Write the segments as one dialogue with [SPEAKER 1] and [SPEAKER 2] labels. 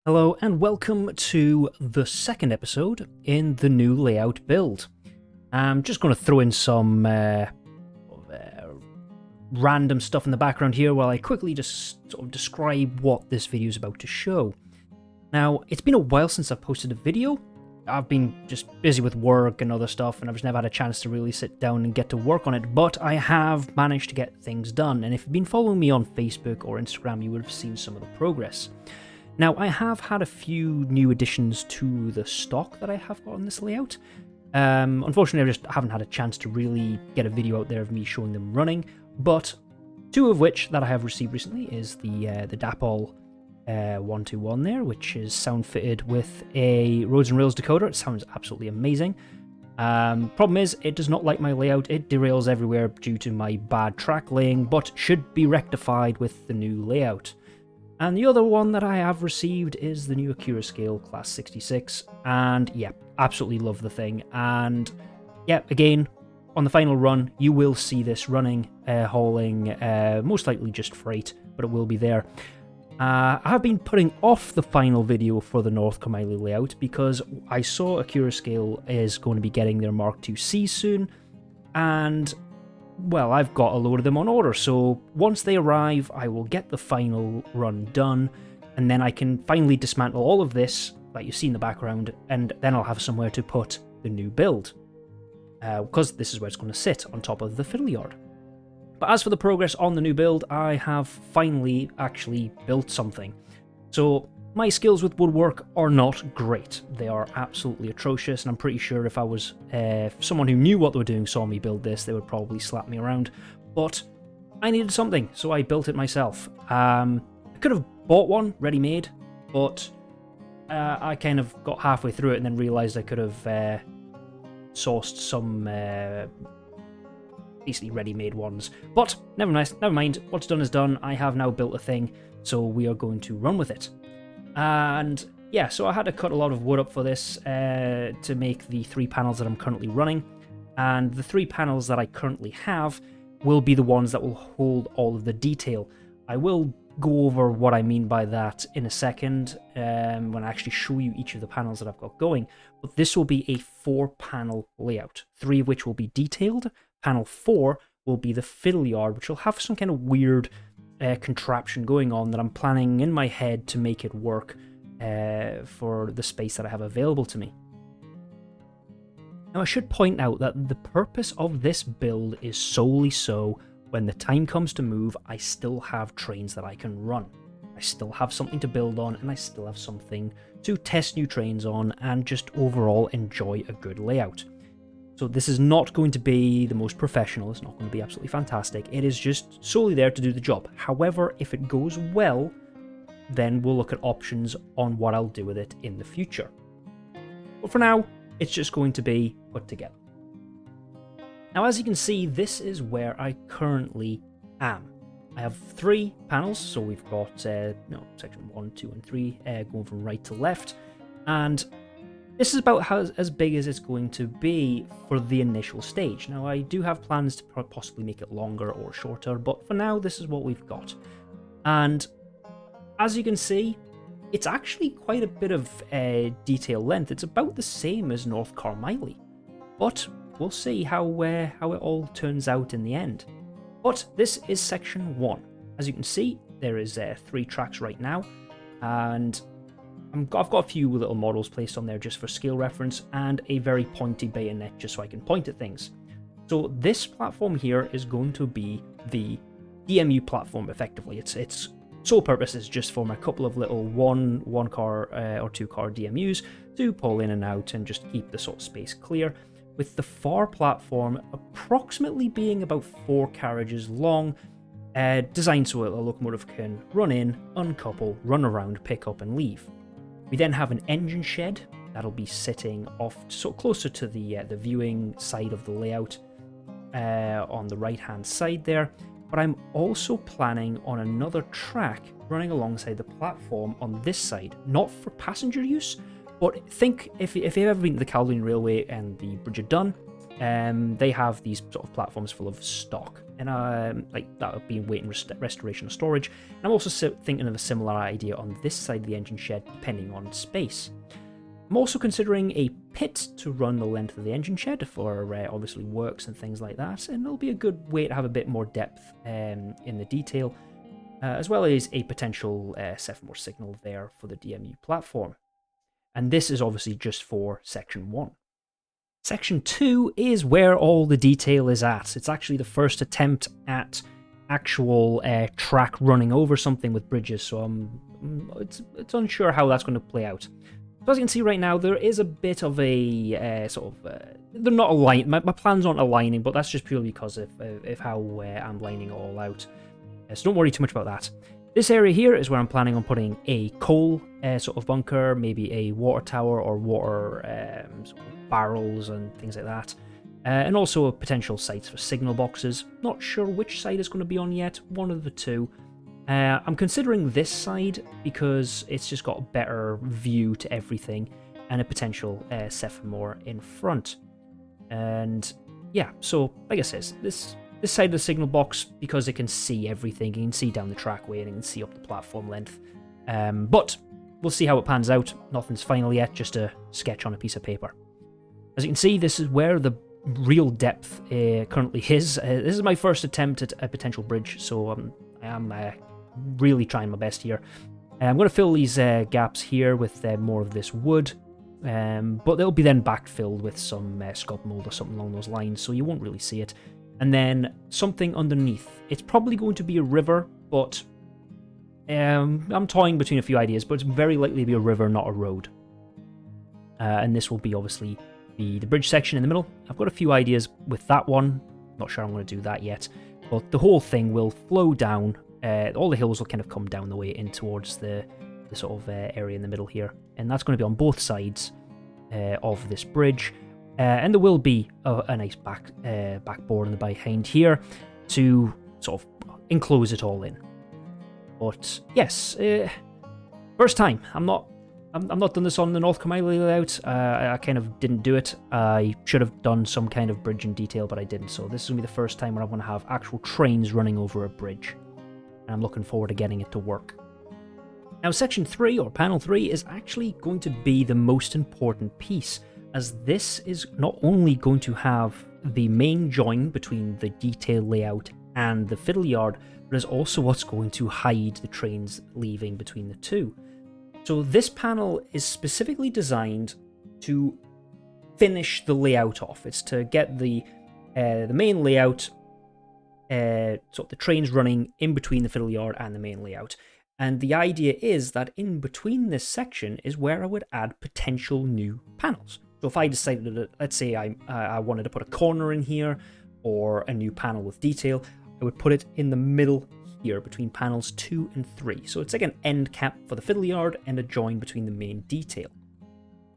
[SPEAKER 1] Hello and welcome to the second episode in the new layout build. I'm just going to throw in some random stuff in the background here while I quickly just sort of describe what this video is about to show. Now, it's been a while since I've posted a video. I've been just busy with work and other stuff, and I've just never had a chance to really sit down and get to work on it, but I have managed to get things done, and if you've been following me on Facebook or Instagram, you would have seen some of the progress. Now, I have had a few new additions to the stock that I have got on this layout. Unfortunately, I just haven't had a chance to really get a video out there of me showing them running, but two of which that I have received recently is the DAPL 121 there, which is sound fitted with a Roads and Rails decoder. It sounds absolutely amazing. Problem is, it does not like my layout. It derails everywhere due to my bad track laying, but should be rectified with the new layout. And the other one that I have received is the new Acura Scale Class 66, and yeah, absolutely love the thing. And yeah, again, on the final run, you will see this running, hauling, most likely just freight, but it will be there. I have been putting off the final video for the North Carmyllie layout because I saw Acura Scale is going to be getting their Mark IIc soon, and well, I've got a load of them on order, so once they arrive, I will get the final run done, and then I can finally dismantle all of this that you see in the background, and then I'll have somewhere to put the new build, because this is where it's going to sit, on top of the Fiddle Yard. But as for the progress on the new build, I have finally actually built something. So my skills with woodwork are not great. They are absolutely atrocious, and I'm pretty sure if I was someone who knew what they were doing saw me build this, they would probably slap me around. But I needed something, so I built it myself. I could have bought one ready-made, but I kind of got halfway through it and then realised I could have sourced some basically ready-made ones. But never mind, what's done is done. I have now built a thing, so we are going to run with it. And yeah, so I had to cut a lot of wood up for this to make the 3 panels that I'm currently running, and the 3 panels that I currently have will be the ones that will hold all of the detail. I will go over what I mean by that in a second when I actually show you each of the panels that I've got going, but this will be a 4-panel layout, 3 of which will be detailed. Panel 4 will be the Fiddle Yard, which will have some kind of weird contraption going on that I'm planning in my head to make it work for the space that I have available to me. Now, I should point out that the purpose of this build is solely so when the time comes to move, I still have trains that I can run. I still have something to build on, and I still have something to test new trains on and just overall enjoy a good layout. So this is not going to be the most professional, it's not going to be absolutely fantastic, it is just solely there to do the job. However, if it goes well, then we'll look at options on what I'll do with it in the future. But for now, it's just going to be put together. Now, as you can see, this is where I currently am. I have 3 panels, so we've got section 1, 2, and 3 going from right to left, and this is about as big as it's going to be for the initial stage. Now, I do have plans to possibly make it longer or shorter, but for now, this is what we've got. And as you can see, it's actually quite a bit of detail length. It's about the same as North Carmyllie, but we'll see how it all turns out in the end. But this is section 1. As you can see, there is 3 tracks right now, and I've got a few little models placed on there just for scale reference, and a very pointy bayonet just so I can point at things. So this platform here is going to be the DMU platform, effectively. Its sole purpose is just for a couple of little one car or 2 car DMUs to pull in and out and just keep the sort of space clear, with the far platform approximately being about 4 carriages long, designed so a locomotive can run in, uncouple, run around, pick up and leave. We then have an engine shed that'll be sitting off so closer to the viewing side of the layout on the right hand side there, but I'm also planning on another track running alongside the platform on this side, not for passenger use, but think if you've ever been to the Caledonian Railway and the Bridge of Dun, they have these sort of platforms full of stock, and like that would be waiting restoration or storage. And I'm also thinking of a similar idea on this side of the engine shed, depending on space. I'm also considering a pit to run the length of the engine shed for obviously works and things like that, and it'll be a good way to have a bit more depth in the detail, as well as a potential Sephmore signal there for the DMU platform. And this is obviously just for Section 1. Section 2 is where all the detail is at. It's actually the first attempt at actual track running over something with bridges, so it's unsure how that's going to play out. So as you can see right now, there is a bit of a they're not aligned. My plans aren't aligning, but that's just purely because of how I'm lining it all out. So don't worry too much about that. This area here is where I'm planning on putting a coal sort of bunker, maybe a water tower or water sort of barrels and things like that. And also potential sites for signal boxes. Not sure which side it's going to be on yet, one of the two. I'm considering this side because it's just got a better view to everything and a potential Sephmore in front. And yeah, so like I said, this side of the signal box, because it can see everything, you can see down the trackway and you can see up the platform length. But we'll see how it pans out. Nothing's final yet, just a sketch on a piece of paper. As you can see, this is where the real depth currently is. This is my first attempt at a potential bridge, so I am really trying my best here. I'm going to fill these gaps here with more of this wood, but they'll be then backfilled with some scud mold or something along those lines, so you won't really see it. And then something underneath. It's probably going to be a river, but I'm toying between a few ideas, but it's very likely to be a river, not a road. And this will be obviously the bridge section in the middle. I've got a few ideas with that one. Not sure I'm going to do that yet. But the whole thing will flow down. All the hills will kind of come down the way in towards the sort of area in the middle here. And that's going to be on both sides of this bridge. And there will be a nice backboard in the behind here to sort of enclose it all in. But yes, first time. I'm not done this on the North Carmyllie layout. I kind of didn't do it. I should have done some kind of bridge in detail, but I didn't. So this is going to be the first time where I'm going to have actual trains running over a bridge. And I'm looking forward to getting it to work. Now, Section 3, or Panel 3, is actually going to be the most important piece, as this is not only going to have the main join between the detail layout and the Fiddle Yard, but is also what's going to hide the trains leaving between the two. So this panel is specifically designed to finish the layout off. It's to get the main layout, sort of the trains running in between the Fiddle Yard and the main layout. And the idea is that in between this section is where I would add potential new panels. So if I decided that, let's say I wanted to put a corner in here or a new panel with detail, I would put it in the middle here between panels 2 and 3. So it's like an end cap for the Fiddle Yard and a join between the main detail.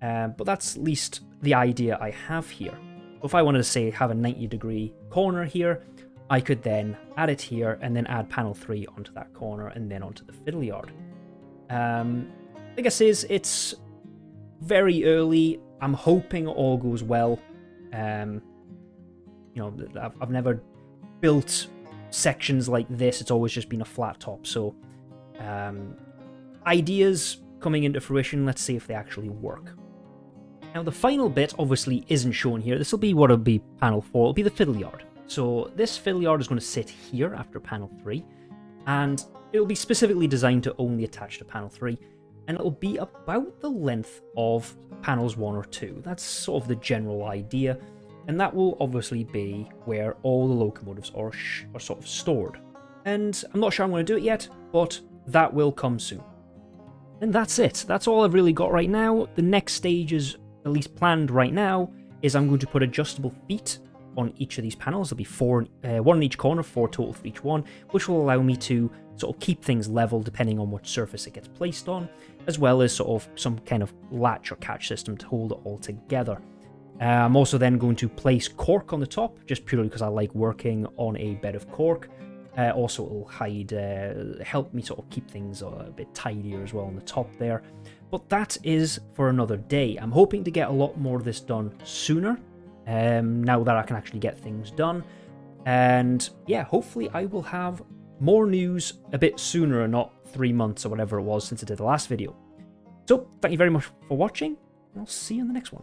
[SPEAKER 1] But that's at least the idea I have here. So if I wanted to say have a 90-degree corner here, I could then add it here and then add panel 3 onto that corner and then onto the Fiddle Yard. Like I says, it's very early. I'm hoping it all goes well. You know, I've never built sections like this. It's always just been a flat top. So ideas coming into fruition. Let's see if they actually work. Now, the final bit obviously isn't shown here. This will be what will be panel 4. It'll be the Fiddle Yard. So this Fiddle Yard is going to sit here after panel 3, and it'll be specifically designed to only attach to panel 3, and it'll be about the length of panels 1 or 2. That's sort of the general idea, and that will obviously be where all the locomotives are sort of stored. And I'm not sure I'm going to do it yet, but that will come soon. And that's it. That's all I've really got right now. The next stage is, at least planned right now, is I'm going to put adjustable feet on each of these panels. There'll be 4, 1 in each corner, 4 total for each one, which will allow me to sort of keep things level depending on what surface it gets placed on, as well as sort of some kind of latch or catch system to hold it all together. I'm also then going to place cork on the top, just purely because I like working on a bed of cork. Also, it'll help me sort of keep things a bit tidier as well on the top there. But that is for another day. I'm hoping to get a lot more of this done sooner, now that I can actually get things done. And yeah, hopefully I will have more news a bit sooner and not 3 months or whatever it was since I did the last video. So thank you very much for watching, and I'll see you in the next one.